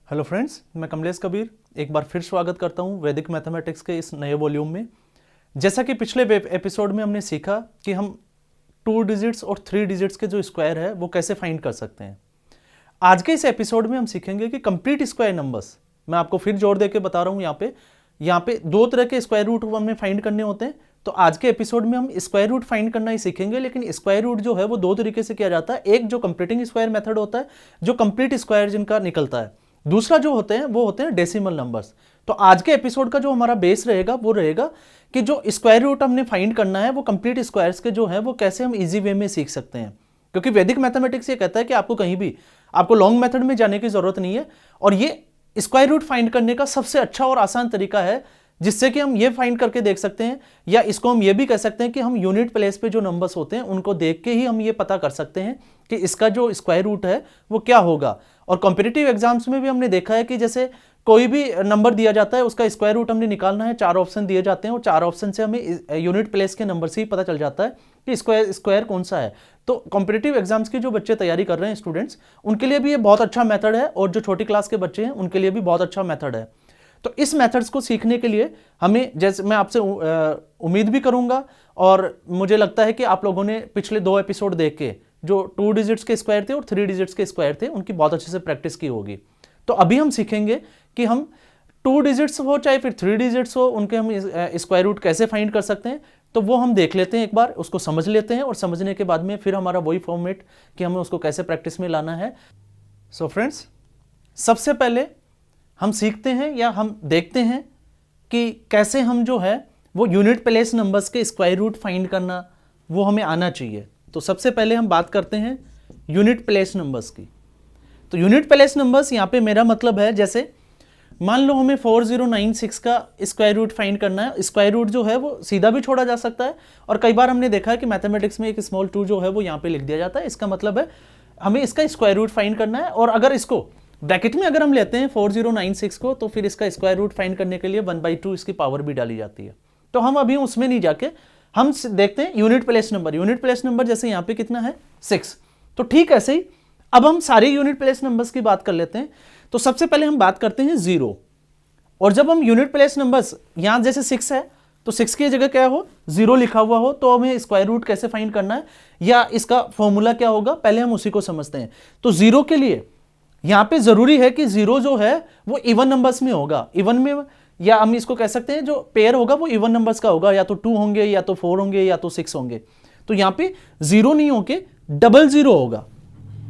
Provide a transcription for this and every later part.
Hello friends, मैं कमलेश कबीर एक बार फिर स्वागत करता हूं वैदिक मैथमेटिक्स के इस नए वॉल्यूम में। जैसा कि पिछले एपिसोड में हमने सीखा कि हम 2 डिजिट्स और 3 डिजिट्स के जो स्क्वायर है वो कैसे फाइंड कर सकते हैं। आज के इस एपिसोड में हम सीखेंगे कि कंप्लीट स्क्वायर नंबर्स, मैं आपको फिर जोर देके बता रहा हूँ, यहाँ पे 2 तरह के स्क्वायर रूट हमें फाइंड करने होते हैं। तो आज के एपिसोड में हम स्क्वायर रूट फाइंड करना ही सीखेंगे, लेकिन स्क्वायर रूट जो है वो 2 तरीके से किया जाता है। एक जो कंप्लीटिंग स्क्वायर मेथड होता है, जो कंप्लीट स्क्वायर जिनका निकलता है। दूसरा जो होते हैं वो होते हैं डेसिमल नंबर्स। तो आज के एपिसोड का जो हमारा बेस रहेगा वो रहेगा कि जो स्क्वायर रूट हमने फाइंड करना है वो कंप्लीट स्क्वायर्स के जो है वो कैसे हम इजी वे में सीख सकते हैं। क्योंकि वैदिक मैथमेटिक्स ये कहता है कि आपको कहीं भी आपको लॉन्ग मेथड में जाने की जरूरत नहीं है, और ये स्क्वायर रूट फाइंड करने का सबसे अच्छा और आसान तरीका है, जिससे कि हम ये फाइंड करके देख सकते हैं, या इसको हम ये भी कह सकते हैं कि हम यूनिट प्लेस पे जो नंबर्स होते हैं उनको देख के ही हम ये पता कर सकते हैं कि इसका जो स्क्वायर रूट है वो क्या होगा। और कॉम्पिटिटिव एग्जाम्स में भी हमने देखा है कि जैसे कोई भी नंबर दिया जाता है उसका स्क्वायर रूट हमने निकालना है, 4 ऑप्शन दिए जाते हैं और 4 ऑप्शन से हमें यूनिट प्लेस के नंबर से ही पता चल जाता है कि स्क्वायर कौन सा है। तो कॉम्पिटिटिव एग्जाम्स की जो बच्चे तैयारी कर रहे हैं स्टूडेंट्स, उनके लिए भी ये बहुत अच्छा मेथड है, और जो छोटी क्लास के बच्चे हैं उनके लिए भी बहुत अच्छा मेथड है। तो इस मेथड्स को सीखने के लिए हमें, जैसे मैं आपसे उम्मीद भी करूंगा और मुझे लगता है कि आप लोगों ने पिछले 2 एपिसोड देख के जो 2 डिजिट्स के स्क्वायर थे और 3 डिजिट्स के स्क्वायर थे उनकी बहुत अच्छे से प्रैक्टिस की होगी। तो अभी हम सीखेंगे कि हम 2 डिजिट्स हो चाहे फिर 3 डिजिट्स हो, उनके हम स्क्वायर रूट कैसे फाइंड कर सकते हैं। तो वो हम देख लेते हैं, एक बार उसको समझ लेते हैं, और समझने के बाद में फिर हमारा वही फॉर्मेट कि हमें उसको कैसे प्रैक्टिस में लाना है। सो फ्रेंड्स, सबसे पहले हम सीखते हैं या हम देखते हैं कि कैसे हम जो है वो यूनिट प्लेस नंबर्स के स्क्वायर रूट फाइंड करना वो हमें आना चाहिए। तो सबसे पहले हम बात करते हैं यूनिट प्लेस नंबर्स की। तो यूनिट प्लेस नंबर्स, यहाँ पे मेरा मतलब है, जैसे मान लो हमें 4096 का स्क्वायर रूट फाइंड करना है। स्क्वायर रूट जो है वो सीधा भी छोड़ा जा सकता है, और कई बार हमने देखा है कि मैथमेटिक्स में एक स्मॉल 2 जो है वो यहाँ पे लिख दिया जाता है। इसका मतलब है हमें इसका स्क्वायर रूट फाइंड करना है, और अगर इसको ब्रैकेट में अगर हम लेते हैं 4096 को, तो फिर इसका स्क्वायर रूट फाइंड करने के लिए 1/2 इसकी पावर भी डाली जाती है। तो हम अभी उसमें नहीं जाके हम देखते हैं unit place number. Unit place number जैसे यहाँ पे कितना है 6, तो ठीक ऐसे ही अब हम सारे यूनिट प्लेस नंबर्स की बात कर लेते हैं। तो सबसे पहले हम बात करते हैं 0, और जब हम यूनिट प्लेस नंबर्स यहाँ जैसे 6 है तो 6 की जगह क्या हो, 0 लिखा हुआ हो, तो हमें स्क्वायर रूट कैसे फाइंड करना है या इसका फॉर्मूला क्या होगा, पहले हम उसी को समझते हैं। तो 0 के लिए यहां पे जरूरी है कि 0 जो है वो इवन नंबर्स में होगा। इवन में, या हम इसको कह सकते हैं जो पेयर होगा वो इवन नंबर्स का होगा, या तो 2 होंगे या तो 4 होंगे या तो 6 होंगे। तो यहां पे 0 नहीं होके 00 होगा।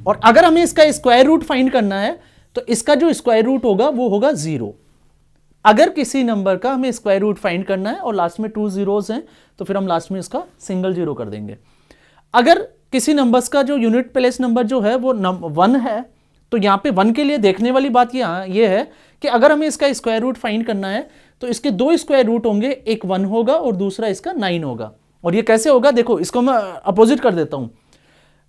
और अगर हमें इसका स्क्वायर रूट फाइंड करना है तो इसका जो स्क्वायर रूट होगा वो होगा 0। अगर किसी नंबर का हमें स्क्वायर रूट फाइंड करना है और लास्ट में 2 zeros हैं, तो फिर हम लास्ट में इसका सिंगल 0 कर देंगे। अगर किसी नंबर्स का जो यूनिट प्लेस नंबर जो है वो 1 है, तो यहाँ पे 1 के लिए देखने वाली बात ये है कि अगर हमें इसका स्क्वायर रूट फाइंड करना है तो इसके 2 स्क्वायर रूट होंगे, एक 1 होगा और दूसरा इसका 9 होगा। और ये कैसे होगा, देखो इसको मैं अपोजिट कर देता हूं।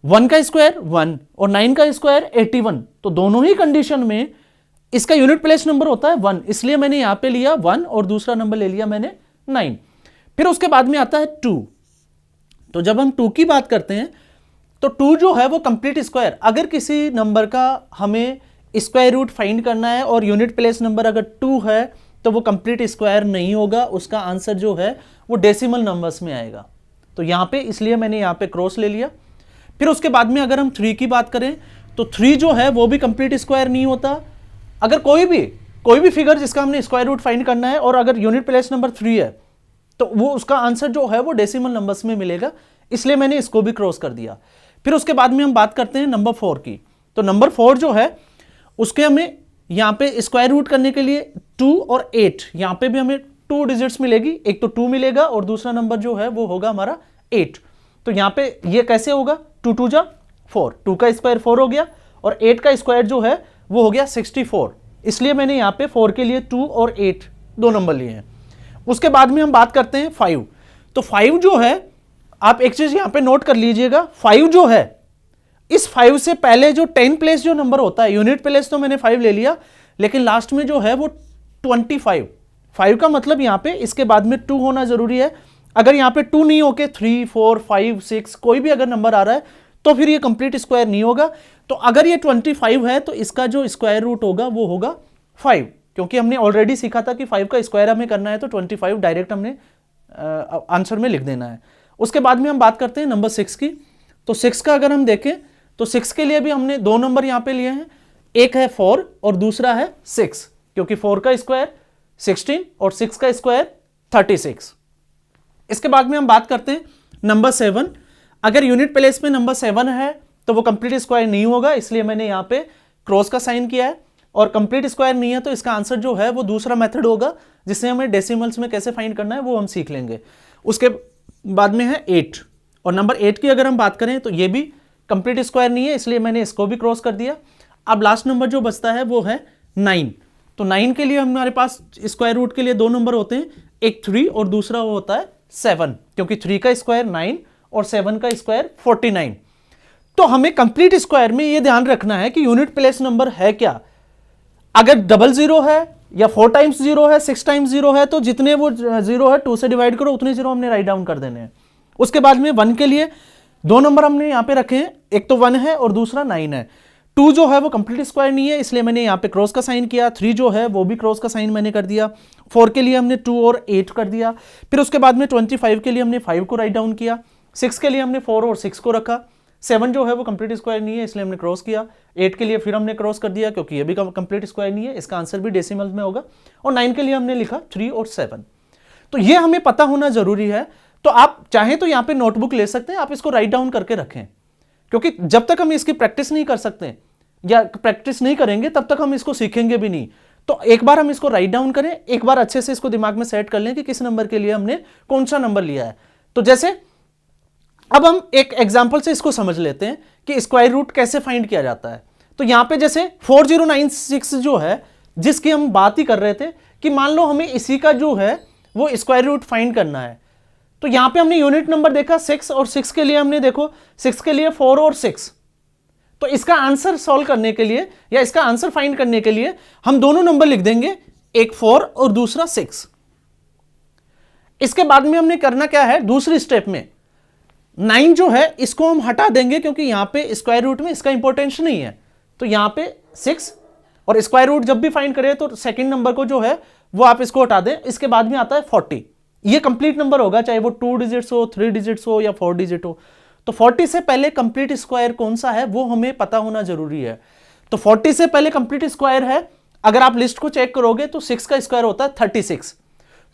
1 का स्क्वायर 1 और 9 का स्क्वायर 81, तो दोनों ही कंडीशन में इसका यूनिट प्लेस नंबर होता है 1, इसलिए मैंने यहां पे लिया 1 और दूसरा नंबर ले लिया मैंने 9। फिर उसके बाद में आता है 2। तो जब हम 2 की बात करते हैं तो 2 जो है वो कंप्लीट स्क्वायर, अगर किसी नंबर का हमें स्क्वायर रूट फाइंड करना है और यूनिट प्लेस नंबर अगर 2 है तो वो कंप्लीट स्क्वायर नहीं होगा, उसका आंसर जो है वो डेसिमल नंबर्स में आएगा। तो यहां पे इसलिए मैंने यहां पे क्रॉस ले लिया। फिर उसके बाद में अगर हम 3 की बात करें तो 3 जो है वो भी कंप्लीट स्क्वायर नहीं होता। अगर कोई भी फिगर जिसका हमने स्क्वायर रूट फाइंड करना है और अगर यूनिट प्लेस नंबर 3 है तो वो उसका आंसर जो है वो डेसिमल नंबर्स में मिलेगा, इसलिए मैंने इसको भी क्रॉस कर दिया। फिर उसके बाद में हम बात करते हैं नंबर 4 की। तो नंबर 4 जो है उसके हमें यहां पे स्क्वायर रूट करने के लिए 2 और 8, यहां पे भी हमें 2 डिजिट्स मिलेगी, एक तो 2 मिलेगा और दूसरा नंबर जो है वो होगा हमारा 8। तो यहां पे ये कैसे होगा, 2 2 जा 4, 2 का स्क्वायर 4 हो गया और 8 का स्क्वायर जो है वो हो गया 64, इसलिए मैंने यहां पे 4 के लिए 2 और 8 दो नंबर लिए हैं। उसके बाद में हम बात करते हैं 5। तो 5 जो है, आप एक चीज यहां पे नोट कर लीजिएगा, 5 जो है, इस 5 से पहले जो 10 प्लेस जो नंबर होता है, यूनिट प्लेस तो मैंने 5 ले लिया, लेकिन लास्ट में जो है वो 25। 5 का मतलब यहां पे इसके बाद में 2 होना जरूरी है। अगर यहां पे 2 नहीं होके 3 4 5 6 कोई भी अगर नंबर आ रहा है तो फिर ये कंप्लीट स्क्वायर नहीं होगा। तो अगर ये 25 है तो इसका जो स्क्वायर रूट होगा वो होगा 5, क्योंकि हमने ऑलरेडी सीखा था कि 5 का स्क्वायर हमें करना है तो 25 डायरेक्ट हमने आंसर में लिख देना है। उसके बाद में हम बात करते हैं नंबर 6 की। तो 6 का अगर हम देखें तो 6 के लिए भी हमने दो नंबर यहां पे लिए हैं, एक है 4 और दूसरा है 6, क्योंकि 4 का स्क्वायर 16 और 6 का स्क्वायर 36। इसके बाद में हम बात करते हैं नंबर 7। अगर यूनिट प्लेस में नंबर 7 है तो वो कंप्लीट स्क्वायर नहीं होगा, इसलिए मैंने यहां पे क्रॉस का साइन किया है। और कंप्लीट स्क्वायर नहीं है तो इसका आंसर जो है वो दूसरा मेथड होगा, जिससे हमें डेसिमल्स में कैसे फाइंड करना है वो हम सीख लेंगे। उसके बाद में है 8, और नंबर 8 की अगर हम बात करें तो ये भी कंप्लीट स्क्वायर नहीं है, इसलिए मैंने इसको भी क्रॉस कर दिया। अब लास्ट नंबर जो बचता है वो है 9। तो 9 के लिए हमारे पास स्क्वायर रूट के लिए दो नंबर होते हैं, एक 3 और दूसरा वो होता है 7, क्योंकि 3 का स्क्वायर 9 और 7 का स्क्वायर 49। तो हमें कंप्लीट स्क्वायर में ये ध्यान रखना है कि यूनिट प्लेस नंबर है क्या। अगर 00 है या 4 टाइम्स 0 है, 6 टाइम्स 0 है, तो जितने वो 0 है 2 से डिवाइड करो, उतने 0 हमने राइट डाउन कर देने हैं। उसके बाद में 1 के लिए दो नंबर हमने यहां पे रखे हैं, एक तो 1 है और दूसरा 9 है। 2 जो है वो कंप्लीट स्क्वायर नहीं है, इसलिए मैंने यहां पे क्रॉस का साइन किया। 3 जो है वो भी क्रॉस का साइन मैंने कर दिया। 4 के लिए हमने 2 और 8 कर दिया। फिर उसके बाद में 25 के लिए हमने 5 को राइट डाउन किया। 6 के लिए हमने 4 और 6 को रखा। 7 जो है वो कंप्लीट स्क्वायर नहीं है, इसलिए हमने क्रॉस किया। 8 के लिए फिर हमने क्रॉस कर दिया, क्योंकि ये भी कंप्लीट स्क्वायर नहीं है, इसका आंसर भी डेसिमल में होगा। और 9 के लिए हमने लिखा 3 और 7। तो ये हमें पता होना जरूरी है। तो आप चाहें तो यहां पे नोटबुक ले सकते हैं, आप इसको राइट डाउन करके रखें, क्योंकि जब तक हम इसकी प्रैक्टिस नहीं कर सकते या प्रैक्टिस नहीं करेंगे तब तक हम इसको सीखेंगे भी नहीं। तो एक बार हम इसको राइट डाउन करें, एक बार अच्छे से इसको दिमाग में सेट कर लें कि किस नंबर के लिए हमने कौन सा नंबर लिया है। तो जैसे अब हम एक एग्जांपल से इसको समझ लेते हैं कि स्क्वायर रूट कैसे फाइंड किया जाता है। तो यहां पे जैसे 4096 जो है, जिसकी हम बात ही कर रहे थे कि मान लो हमें इसी का जो है वो स्क्वायर रूट फाइंड करना है। तो यहां पे हमने यूनिट नंबर देखा 6, और 6 के लिए हमने देखो 6 के लिए 4 और 6। तो इसका आंसर सॉल्व करने के लिए या इसका आंसर फाइंड करने के लिए हम दोनों नंबर लिख देंगे, एक 4 और दूसरा 6। इसके बाद में हमने करना क्या है, दूसरी स्टेप में 9 जो है इसको हम हटा देंगे, क्योंकि यहां पे स्क्वायर रूट में इसका इंपॉर्टेंस नहीं है। तो यहां पे 6 और स्क्वायर रूट जब भी फाइंड करें तो सेकंड नंबर को जो है वो आप इसको हटा दें। इसके बाद में आता है 40। ये कंप्लीट नंबर होगा, चाहे वो 2 डिजिट्स हो, 3 डिजिट्स हो या 4 डिजिट हो। तो 40 से पहले कंप्लीट स्क्वायर कौन सा है वो हमें पता होना जरूरी है। तो 40 से पहले कंप्लीट स्क्वायर है, अगर आप लिस्ट को चेक करोगे तो 6 का स्क्वायर होता है 36।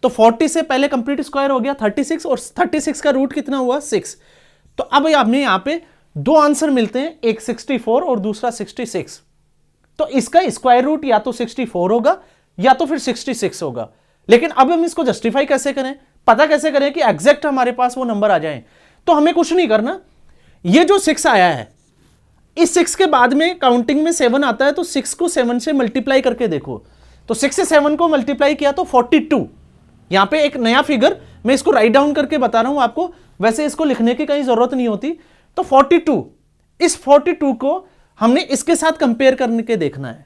तो 40 से पहले कंप्लीट स्क्वायर हो गया 36, और 36 का रूट कितना हुआ 6। तो अब आपने यहां पे दो आंसर मिलते हैं, एक 64 और दूसरा 66। तो इसका स्क्वायर रूट या तो 64 होगा या तो फिर 66 होगा। लेकिन अब हम इसको जस्टिफाई कैसे करें, पता कैसे करें कि एग्जैक्ट हमारे पास वो नंबर आ जाए। तो हमें कुछ नहीं करना, ये जो 6 आया है, इस 6 के बाद में काउंटिंग में 7 आता है, तो 6 को 7 से मल्टीप्लाई करके देखो। तो 6 से 7 को मल्टीप्लाई किया तो 42। यहां पे एक नया फिगर, मैं इसको राइट डाउन करके बता रहा हूं आपको, वैसे इसको लिखने की कहीं जरूरत नहीं होती। तो 42, इस 42 को हमने इसके साथ कंपेयर करके देखना है।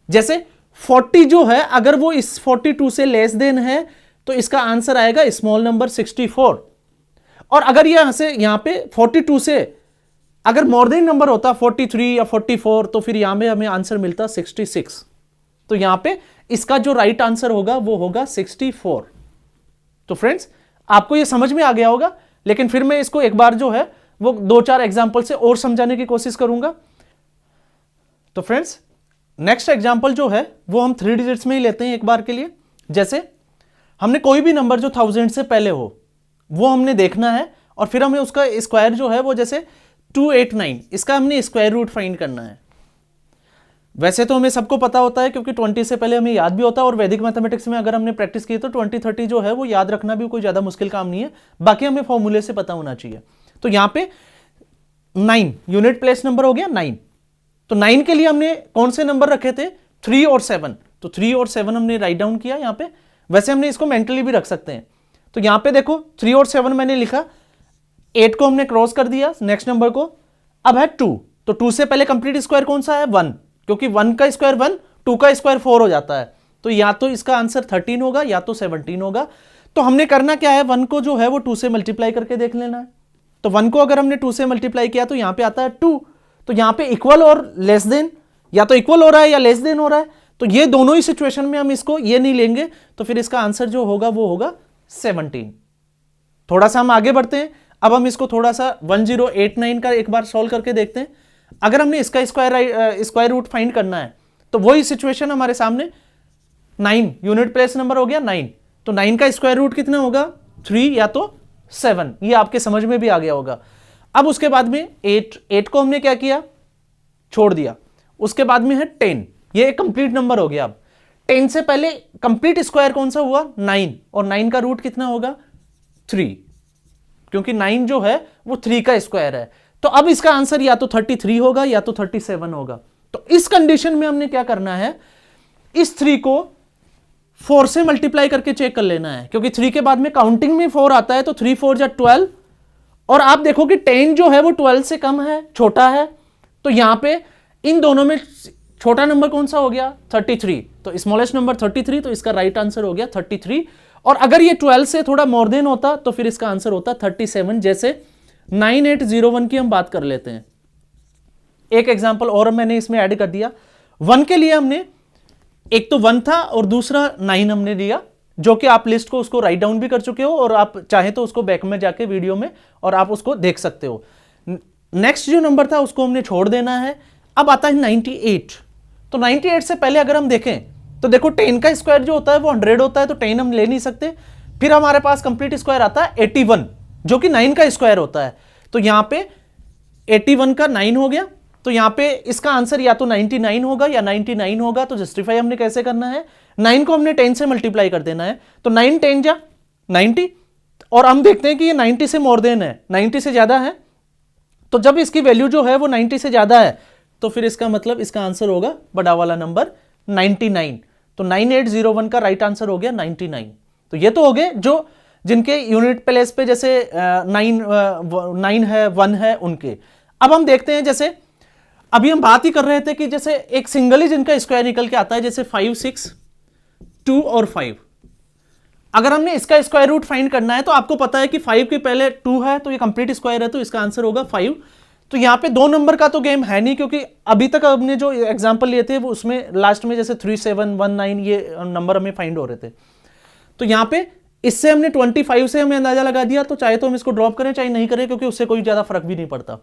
जैसे 40 जो है अगर वो इस 42 से लेस देन है तो इसका आंसर आएगा स्मॉल नंबर 64। और अगर यहां से यहां पे 42 से अगर मोर देन नंबर होता 43 या 44, तो फिर यहां में हमें आंसर मिलता 66। तो यहां पे इसका जो राइट आंसर होगा वो होगा 64। तो फ्रेंड्स आपको ये समझ में आ गया होगा, लेकिन फिर मैं इसको एक बार जो है वो 2-4 एग्जांपल से और समझाने की कोशिश करूंगा। तो फ्रेंड्स नेक्स्ट एग्जांपल जो है वो हम 3 डिजिट्स में ही लेते हैं एक बार के लिए। जैसे हमने कोई भी नंबर जो 1000 से पहले हो वो हमने देखना है, और फिर हमें उसका स्क्वायर जो है वो जैसे 289, इसका हमने स्क्वायर रूट फाइंड करना है। वैसे तो हमें सबको पता होता है, क्योंकि 20 से पहले हमें याद भी होता है, और वैदिक मैथमेटिक्स में अगर हमने प्रैक्टिस की तो 20-30 जो है वो याद रखना भी कोई ज्यादा मुश्किल काम नहीं है, बाकी हमें फॉर्मूले से पता होना चाहिए। तो यहां पे 9 यूनिट प्लेस नंबर हो गया 9। तो 9 के लिए हमने कौन से नंबर रखे थे, 3 और 7। तो 3 और 7 हमने राइट डाउन किया यहां पे। वैसे हमने इसको मेंटली भी रख सकते हैं। तो यहां पे देखो 3 और 7 मैंने लिखा, 8 को हमने क्रॉस कर दिया नेक्स्ट नंबर को। अब है 2, तो 2 से पहले कंप्लीट स्क्वायर कौन सा है 1, क्योंकि 1 का स्क्वायर 1, 2 का स्क्वायर 4 हो जाता है। तो या तो इसका आंसर 13 होगा या तो 17 होगा। तो हमने करना क्या है, 1 को जो है वो 2 से मल्टीप्लाई करके देख लेना है। तो 1 को अगर हमने 2 से मल्टीप्लाई किया तो यहां पे आता है 2, तो यहां पे इक्वल और लेस देन, या तो इक्वल हो रहा है या लेस देन हो रहा है, तो ये दोनों ही सिचुएशन में हम इसको ये नहीं लेंगे, तो फिर इसका आंसर जो होगा वो होगा 17। थोड़ा सा हम आगे बढ़ते हैं, अब हम इसको थोड़ा सा 1089 का एक बार सॉल्व करके देखते हैं। अगर हमने इसका स्क्वायर रूट फाइंड करना है तो वही सिचुएशन हमारे सामने, 9 यूनिट प्लेस नंबर हो गया 9, तो 9 का स्क्वायर रूट कितना होगा 3 या तो 7, ये आपके समझ में भी आ गया होगा। अब उसके बाद में 8 को हमने क्या किया, छोड़ दिया। उसके बाद में है 10, ये एक कंप्लीट नंबर हो गया। अब 10 से पहले कंप्लीट स्क्वायर कौन सा हुआ 9, और 9 का रूट कितना होगा 3, क्योंकि 9 जो है वो 3 का स्क्वायर है। तो अब इसका आंसर या तो 33 होगा या तो 37 होगा। तो इस कंडीशन में हमने क्या करना है, इस 3 को 4 से मल्टीप्लाई करके चेक कर लेना है, क्योंकि 3 के बाद में काउंटिंग में 4 आता है, तो 3 4 जा 12, और आप देखो कि 10 जो है वो 12 से कम है, छोटा है, तो यहां पे इन दोनों में छोटा नंबर कौन सा हो गया 33, तो स्मॉलेस्ट नंबर 33, तो इसका राइट आंसर हो गया 33। और अगर ये 12 से थोड़ा मोर देन होता तो फिर इसका आंसर होता 37। जैसे 9801 की हम बात कर लेते हैं, एक एग्जांपल और मैंने इसमें ऐड कर दिया। 1 के लिए हमने, एक तो 1 था और दूसरा 9 हमने लिया, जो कि आप लिस्ट को उसको राइट डाउन भी कर चुके हो, और आप चाहे तो उसको बैक में जाके वीडियो में और आप उसको देख सकते हो। नेक्स्ट जो नंबर था उसको हमने छोड़ देना है। अब आता है 98, तो 98 से पहले अगर हम देखें तो देखो 10 का स्क्वायर जो होता है वो 100 होता है, तो 10 हम ले नहीं सकते। फिर हमारे पास कंप्लीट स्क्वायर आता है 81, जो कि 9 का स्क्वायर होता है, तो यहां पे 81 का 9 हो गया, तो यहां पे इसका आंसर या तो 99 होगा या 99 होगा। तो जस्टिफाई हमने कैसे करना है, 9 को हमने 10 से मल्टीप्लाई कर देना है, तो 9 10 जा 90, और हम देखते हैं कि ये 90 से मोर देन है, 90 से ज्यादा है, तो जब इसकी वैल्यू जो है वो 90 से ज्यादा है तो फिर इसका मतलब इसका आंसर होगा बड़ा वाला नंबर 99। तो 9801 का राइट आंसर हो गया 99। तो ये तो हो गए जो जिनके यूनिट प्लेस पे जैसे 9 है 1 है उनके। अब हम देखते हैं, जैसे अभी हम बात ही कर रहे थे कि जैसे एक सिंगल ही जिनका स्क्वायर निकल के आता है, जैसे 5 6 2 और 5। अगर हमने इसका स्क्वायर रूट फाइंड करना है तो आपको पता है कि 5 के पहले 2 है, तो ये कंप्लीट स्क्वायर है, तो इसका आंसर होगा 5। तो यहां पे 2 नंबर का तो गेम है नहीं, क्योंकि अभी तक हमने जो एग्जांपल लिए थे वो उसमें लास्ट में जैसे 3 7 1 9 ये नंबर हमें फाइंड हो रहे थे। तो यहां पे इससे हमने 25 से हमें अंदाजा लगा दिया, तो चाहे तो हम इसको ड्रॉप करें चाहे नहीं करें, क्योंकि उससे कोई ज्यादा फर्क भी नहीं पड़ता।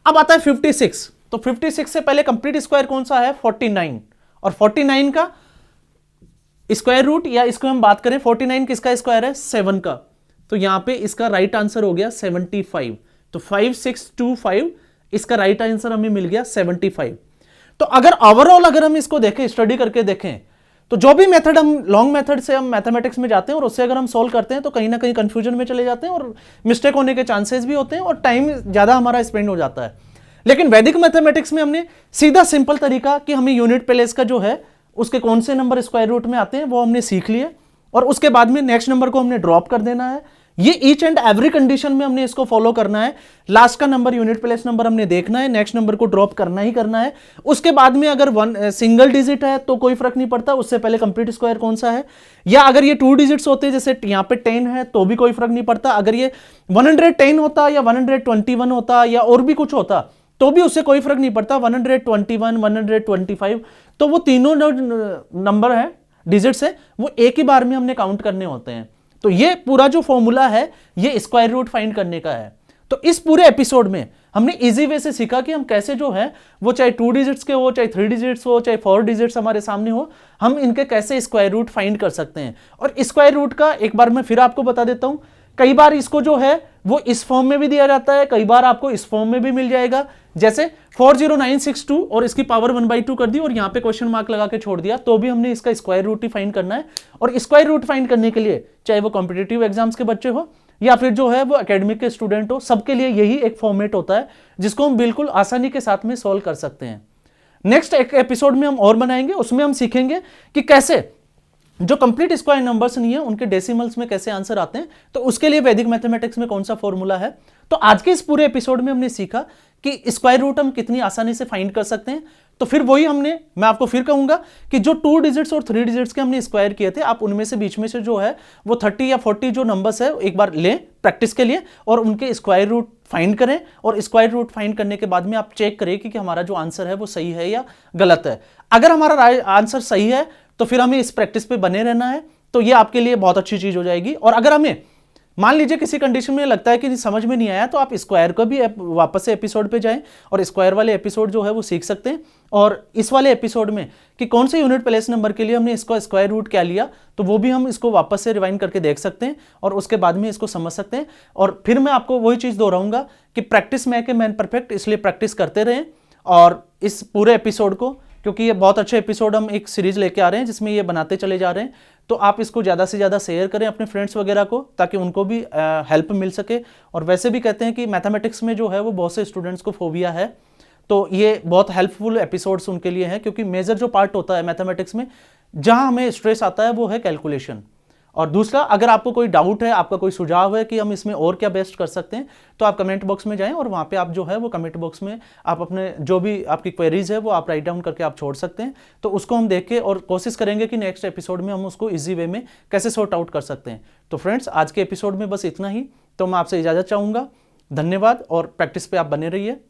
अब आता है 56, तो 56 से पहले कंप्लीट स्क्वायर कौन सा है 49, और 49 का स्क्वायर रूट, या इसको हम बात करें 49 किसका स्क्वायर है 7 का, तो यहां पे इसका राइट आंसर हो गया 75। तो 5 6 2 5, इसका राइट आंसर हमें मिल गया 75। तो अगर ओवरऑल अगर हम इसको देखें, स्टडी करके देखें, तो जो भी मेथड हम लॉन्ग मेथड से हम मैथमेटिक्स में जाते हैं और उससे अगर हम सॉल्व करते हैं तो कहीं ना कहीं कंफ्यूजन में चले जाते हैं और मिस्टेक होने के चांसेस भी होते हैं और टाइम ज्यादा हमारा स्पेंड हो जाता है। लेकिन वैदिक मैथमेटिक्स में हमने सीधा सिंपल तरीका कि हमें यूनिट प्लेस का जो है उसके कौन से नंबर स्क्वायर रूट में आते हैं वो हमने सीख लिए, और उसके बाद में नेक्स्ट नंबर को हमने ड्रॉप कर देना है। ये ईच एंड एवरी कंडीशन में हमने इसको फॉलो करना है। लास्ट का नंबर यूनिट प्लेस नंबर हमने देखना है, नेक्स्ट नंबर को ड्रॉप करना ही करना है। उसके बाद में अगर सिंगल डिजिट है तो कोई फर्क नहीं पड़ता, उससे पहले कंप्लीट स्क्वायर कौन सा है, या अगर ये 2 डिजिट्स होते हैं जैसे यहाँ पे 10 है तो भी कोई फर्क नहीं पड़ता। अगर ये 110 होता या 121 होता या और भी कुछ होता तो भी उससे कोई फर्क नहीं पड़ता, 121 125, तो वो तीनों नंबर है डिजिट्स है वो एक ही बार में हमने काउंट करने होते हैं। तो ये पूरा जो फॉर्मूला है ये स्क्वायर रूट फाइंड करने का है। तो इस पूरे एपिसोड में हमने इजी वे से सीखा कि हम कैसे जो है वो चाहे 2 डिजिट्स के हो, चाहे 3 डिजिट्स हो, चाहे 4 डिजिट्स हमारे सामने हो, हम इनके कैसे स्क्वायर रूट फाइंड कर सकते हैं। और स्क्वायर रूट का एक बार मैं फिर आपको बता देता हूं, कई बार इसको जो है वो इस फॉर्म में भी दिया जाता है, कई बार आपको इस फॉर्म में भी मिल जाएगा, जैसे 40962 और इसकी पावर 1/2 कर दी और यहां पे क्वेश्चन मार्क लगा के छोड़ दिया, तो भी हमने इसका स्क्वायर रूट ही फाइंड करना है। और स्क्वायर रूट फाइंड करने के लिए चाहे वो कॉम्पिटिटिव एग्जाम्स के बच्चे हो या फिर जो है वो एकेडमिक के स्टूडेंट हो, सबके लिए यही एक फॉर्मेट होता है जिसको हम बिल्कुल आसानी के साथ में सॉल्व कर सकते हैं। नेक्स्ट एक एपिसोड में हम और बनाएंगे, उसमें हम सीखेंगे कि कैसे जो कंप्लीट स्क्वायर नंबर्स नहीं है उनके डेसिमल्स में कैसे आंसर आते हैं, तो उसके लिए वैदिक मैथमेटिक्स में कौन सा फॉर्मूला है। तो आज के इस पूरे एपिसोड में हमने सीखा कि स्क्वायर रूट हम कितनी आसानी से फाइंड कर सकते हैं, तो फिर वही मैं आपको फिर कहूंगा कि जो 2 डिजिट्स और 3 डिजिट्स के हमने स्क्वायर किए थे, आप उनमें से बीच में से जो है वो 30 या 40 जो नंबर्स है एक बार लें प्रैक्टिस के लिए और उनके स्क्वायर रूट फाइंड करें, और स्क्वायर रूट फाइंड करने के बाद में आप चेक करें कि हमारा जो आंसर है वो सही है या गलत है। अगर हमारा आंसर सही है तो फिर हमें इस प्रैक्टिस पे बने रहना है, तो ये आपके लिए बहुत अच्छी चीज हो जाएगी। और अगर हमें मान लीजिए किसी कंडीशन में लगता है कि समझ में नहीं आया, तो आप स्क्वायर को भी वापस से एपिसोड पे जाएं और स्क्वायर वाले एपिसोड जो है वो सीख सकते हैं। और इस वाले एपिसोड में कि कौन से यूनिट प्लेस नंबर के लिए हमने इसका स्क्वायर रूट क्या लिया, तो वो भी हम इसको वापस से रिवाइंड करके देख सकते हैं और उसके बाद में इसको समझ सकते हैं। और फिर मैं आपको वही चीज दोहराऊंगा कि practice make a man perfect, इसलिए प्रैक्टिस करते रहें। और इस पूरे एपिसोड को, क्योंकि ये बहुत अच्छे एपिसोड हम एक सीरीज लेके आ रहे हैं जिसमें ये बनाते चले जा रहे हैं, तो आप इसको ज़्यादा से ज़्यादा शेयर करें अपने फ्रेंड्स वगैरह को, ताकि उनको भी हेल्प मिल सके। और वैसे भी कहते हैं कि मैथमेटिक्स में जो है वो बहुत से स्टूडेंट्स को फोबिया है, तो ये बहुत हेल्पफुल एपिसोड्स उनके लिए हैं, क्योंकि मेजर जो पार्ट होता है मैथमेटिक्स में जहां हमें स्ट्रेस आता है वो है कैलकुलेशन। और दूसरा, अगर आपको कोई डाउट है, आपका कोई सुझाव है कि हम इसमें और क्या बेस्ट कर सकते हैं, तो आप कमेंट बॉक्स में जाएं और वहाँ पे आप जो है वो कमेंट बॉक्स में आप अपने जो भी आपकी क्वेरीज है वो आप राइट डाउन करके आप छोड़ सकते हैं। तो उसको हम देख के और कोशिश करेंगे कि नेक्स्ट एपिसोड में हम उसको ईजी वे में कैसे सॉर्ट आउट कर सकते हैं। तो फ्रेंड्स, आज के एपिसोड में बस इतना ही, तो मैं आपसे इजाज़त चाहूँगा। धन्यवाद, और प्रैक्टिस पे आप बने रहिए।